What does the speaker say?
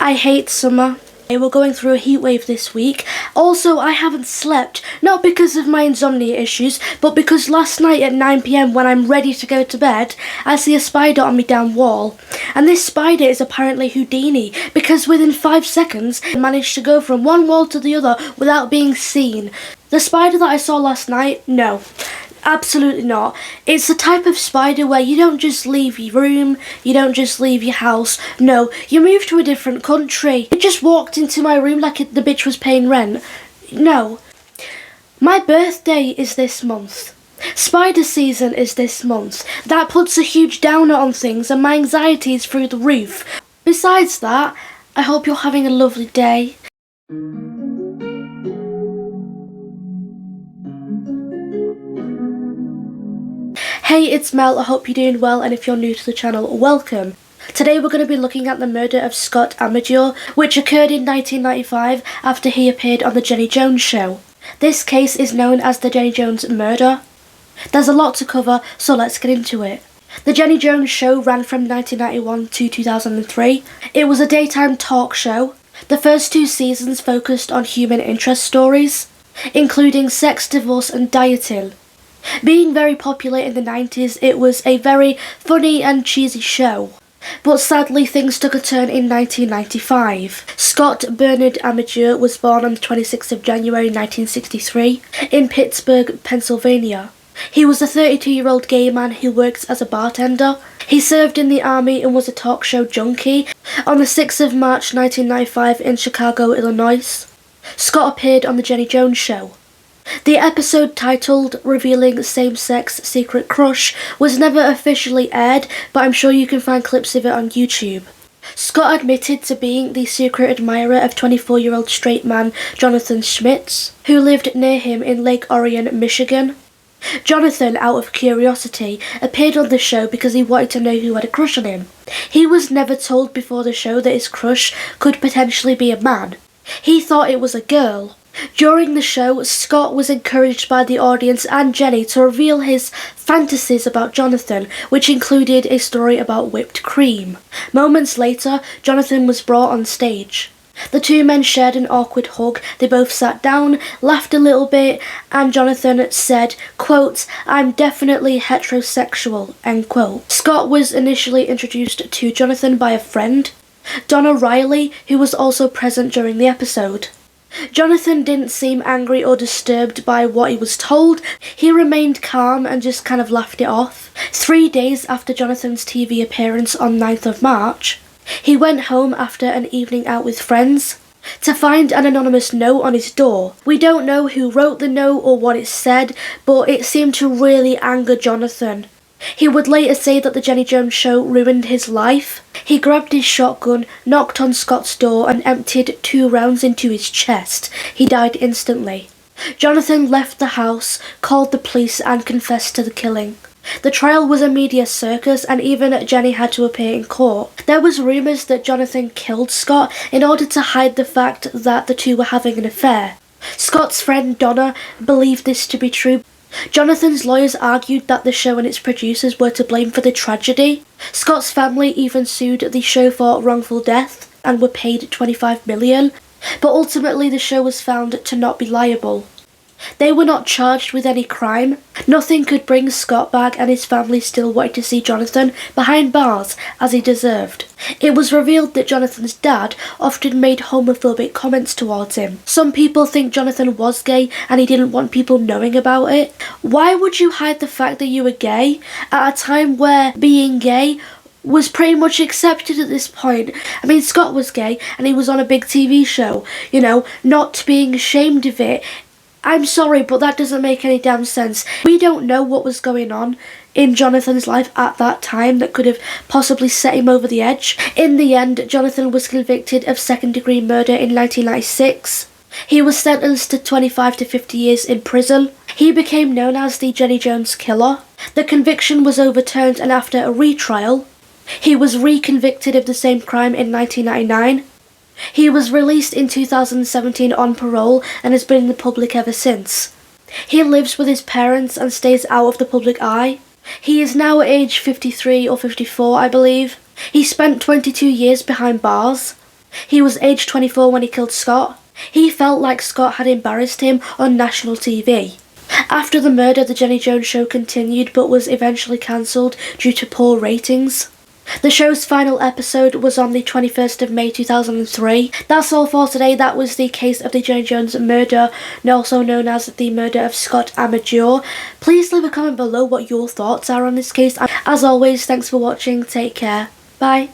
I hate summer. We're going through a heat wave this week. Also, I haven't slept, not because of my insomnia issues, but because last night at 9 PM when I'm ready to go to bed, I see a spider on my damn wall. And this spider is apparently Houdini, because within 5 seconds, it managed to go from one wall to the other without being seen. The spider that I saw last night, no. Absolutely not. It's the type of spider where you don't just leave your room, you don't just leave your house. No, you move to a different country. It just walked into my room like the bitch was paying rent. No. My birthday is this month. Spider season is this month. That puts a huge downer on things and my anxiety is through the roof. Besides that, I hope you're having a lovely day. Hey, it's Mel, I hope you're doing well, and if you're new to the channel, welcome. Today we're going to be looking at the murder of Scott Amedure, which occurred in 1995 after he appeared on the Jenny Jones show. This case is known as the Jenny Jones murder. There's a lot to cover, so let's get into it. The Jenny Jones show ran from 1991 to 2003. It was a daytime talk show. The first 2 seasons focused on human interest stories, including sex, divorce and dieting. Being very popular in the 90s, it was a very funny and cheesy show. But sadly, things took a turn in 1995. Scott Bernard Amedure was born on the 26th of January 1963 in Pittsburgh, Pennsylvania. He was a 32-year-old gay man who works as a bartender. He served in the army and was a talk show junkie. On the 6th of March 1995 in Chicago, Illinois, Scott appeared on the Jenny Jones show. The episode titled Revealing Same-Sex Secret Crush was never officially aired, but I'm sure you can find clips of it on YouTube. Scott admitted to being the secret admirer of 24-year-old straight man Jonathan Schmitz, who lived near him in Lake Orion, Michigan. Jonathan, out of curiosity, appeared on the show because he wanted to know who had a crush on him. He was never told before the show that his crush could potentially be a man. He thought it was a girl. During the show, Scott was encouraged by the audience and Jenny to reveal his fantasies about Jonathan, which included a story about whipped cream. Moments later, Jonathan was brought on stage. The 2 men shared an awkward hug. They both sat down, laughed a little bit, and Jonathan said, quote, "I'm definitely heterosexual," end quote. Scott was initially introduced to Jonathan by a friend, Donna Riley, who was also present during the episode. Jonathan didn't seem angry or disturbed by what he was told. He remained calm and just kind of laughed it off. 3 days after Jonathan's TV appearance on 9th of March, he went home after an evening out with friends to find an anonymous note on his door. We don't know who wrote the note or what it said, but it seemed to really anger Jonathan. He would later say that the Jenny Jones show ruined his life. He grabbed his shotgun, knocked on Scott's door and emptied 2 rounds into his chest. He died instantly. Jonathan left the house, called the police and confessed to the killing. The trial was a media circus and even Jenny had to appear in court. There was rumours that Jonathan killed Scott in order to hide the fact that the 2 were having an affair. Scott's friend Donna believed this to be true. Jonathan's lawyers argued that the show and its producers were to blame for the tragedy. Scott's family even sued the show for wrongful death and were paid $25 million, but ultimately the show was found to not be liable. They were not charged with any crime. Nothing could bring Scott back and his family still wanted to see Jonathan behind bars as he deserved. It was revealed that Jonathan's dad often made homophobic comments towards him. Some people think Jonathan was gay and he didn't want people knowing about it. Why would you hide the fact that you were gay at a time where being gay was pretty much accepted at this point? I mean, Scott was gay and he was on a big TV show, not being ashamed of it. I'm sorry, but that doesn't make any damn sense. We don't know what was going on in Jonathan's life at that time that could have possibly set him over the edge. In the end, Jonathan was convicted of second-degree murder in 1996. He was sentenced to 25 to 50 years in prison. He became known as the Jenny Jones Killer. The conviction was overturned and after a retrial, he was reconvicted of the same crime in 1999. He was released in 2017 on parole and has been in the public ever since. He lives with his parents and stays out of the public eye. He is now age 53 or 54, I believe. He spent 22 years behind bars. He was aged 24 when he killed Scott. He felt like Scott had embarrassed him on national TV. After the murder, the Jenny Jones show continued but was eventually cancelled due to poor ratings. The show's final episode was on the 21st of May 2003. That's all for today. That was the case of the Jenny Jones murder, also known as the murder of Scott Amedure. Please leave a comment below what your thoughts are on this case. As always, thanks for watching. Take care. Bye.